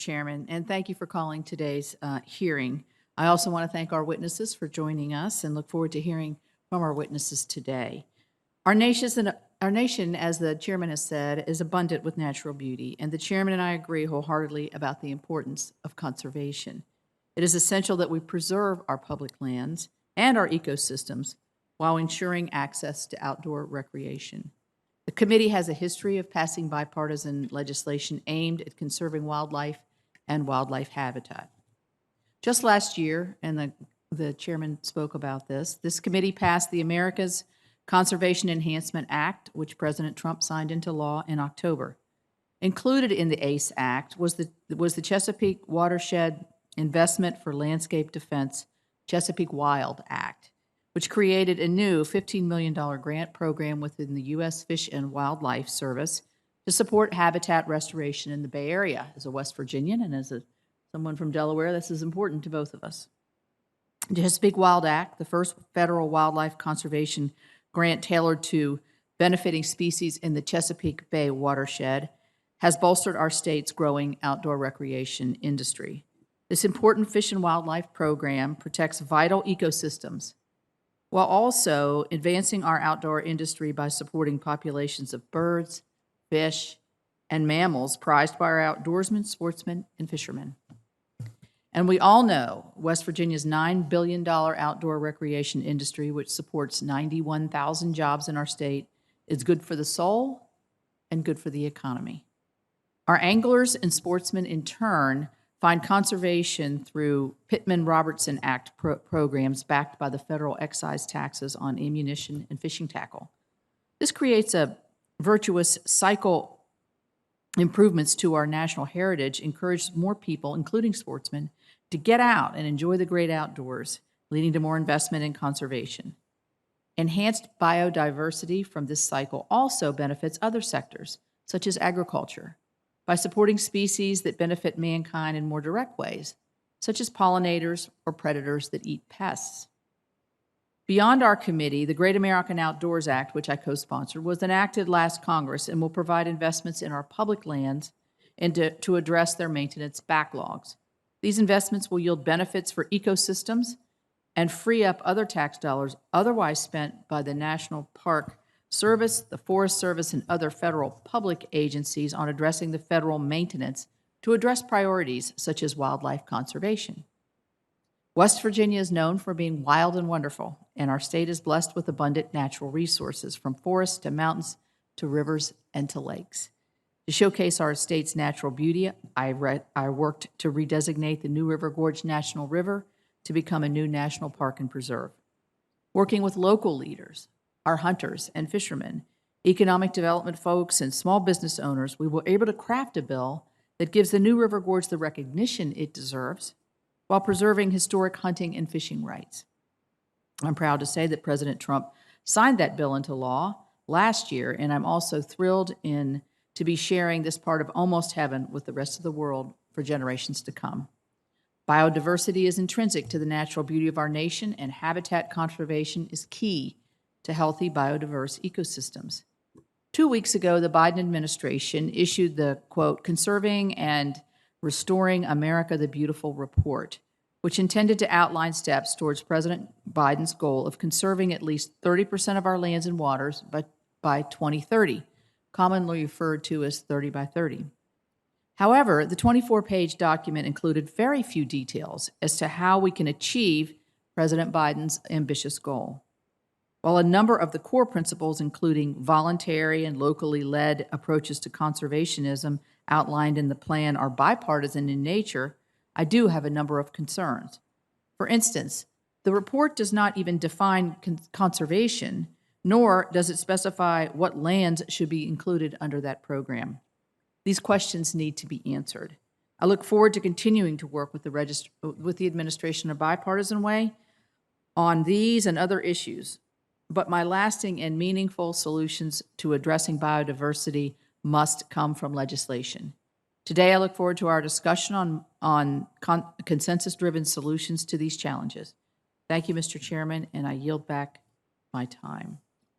Chairman, and thank you for calling today's hearing. I also want to thank our witnesses for joining us and look forward to hearing from our witnesses today. Our nation, as the chairman has said, is abundant with natural beauty, and the chairman and I agree wholeheartedly about the importance of conservation. It is essential that we preserve our public lands and our ecosystems while ensuring access to outdoor recreation. The committee has a history of passing bipartisan legislation aimed at conserving wildlife and wildlife habitat. Just last year, and the chairman spoke about this committee passed the America's Conservation Enhancement Act, which President Trump signed into law in October. Included in the ACE Act was the Chesapeake Watershed Investment for Landscape Defense Chesapeake Wild Act, which created a new $15 million grant program within the U.S. Fish and Wildlife Service to support habitat restoration in the Bay Area. As a West Virginian and as someone from Delaware, this is important to both of us. The Chesapeake Wild Act, the first federal wildlife conservation grant tailored to benefiting species in the Chesapeake Bay watershed, has bolstered our state's growing outdoor recreation industry. This important fish and wildlife program protects vital ecosystems while also advancing our outdoor industry by supporting populations of birds, fish, and mammals prized by our outdoorsmen, sportsmen, and fishermen. And we all know West Virginia's $9 billion outdoor recreation industry, which supports 91,000 jobs in our state, is good for the soul and good for the economy. Our anglers and sportsmen, in turn, find conservation through Pittman-Robertson Act programs backed by the federal excise taxes on ammunition and fishing tackle. This creates a virtuous cycle. Improvements to our national heritage encourage more people, including sportsmen, to get out and enjoy the great outdoors, leading to more investment in conservation. Enhanced biodiversity from this cycle also benefits other sectors, such as agriculture, by supporting species that benefit mankind in more direct ways, such as pollinators or predators that eat pests. Beyond our committee, the Great American Outdoors Act, which I co-sponsored, was enacted last Congress and will provide investments in our public lands and to address their maintenance backlogs. These investments will yield benefits for ecosystems and free up other tax dollars otherwise spent by the National Park Service, the Forest Service, and other federal public agencies on addressing the federal maintenance to address priorities such as wildlife conservation. West Virginia is known for being wild and wonderful, and our state is blessed with abundant natural resources, from forests to mountains to rivers and to lakes. To showcase our state's natural beauty, I worked to redesignate the New River Gorge National River to become a new national park and preserve. Working with local leaders, our hunters and fishermen, economic development folks, and small business owners, we were able to craft a bill that gives the New River Gorge the recognition it deserves while preserving historic hunting and fishing rights. I'm proud to say that President Trump signed that bill into law last year, and I'm also thrilled to be sharing this part of almost heaven with the rest of the world for generations to come. Biodiversity is intrinsic to the natural beauty of our nation, and habitat conservation is key to healthy biodiverse ecosystems. 2 weeks ago, the Biden administration issued the, quote, Conserving and Restoring America the Beautiful report, which intended to outline steps towards President Biden's goal of conserving at least 30% of our lands and waters by 2030, commonly referred to as 30 by 30. However, the 24-page document included very few details as to how we can achieve President Biden's ambitious goal. While a number of the core principles, including voluntary and locally led approaches to conservationism outlined in the plan, are bipartisan in nature, I do have a number of concerns. For instance, the report does not even define conservation, nor does it specify what lands should be included under that program. These questions need to be answered. I look forward to continuing to work with the administration in a bipartisan way on these and other issues, but my lasting and meaningful solutions to addressing biodiversity must come from legislation. Today, I look forward to our discussion on consensus-driven solutions to these challenges. Thank you, Mr. Chairman, and I yield back my time.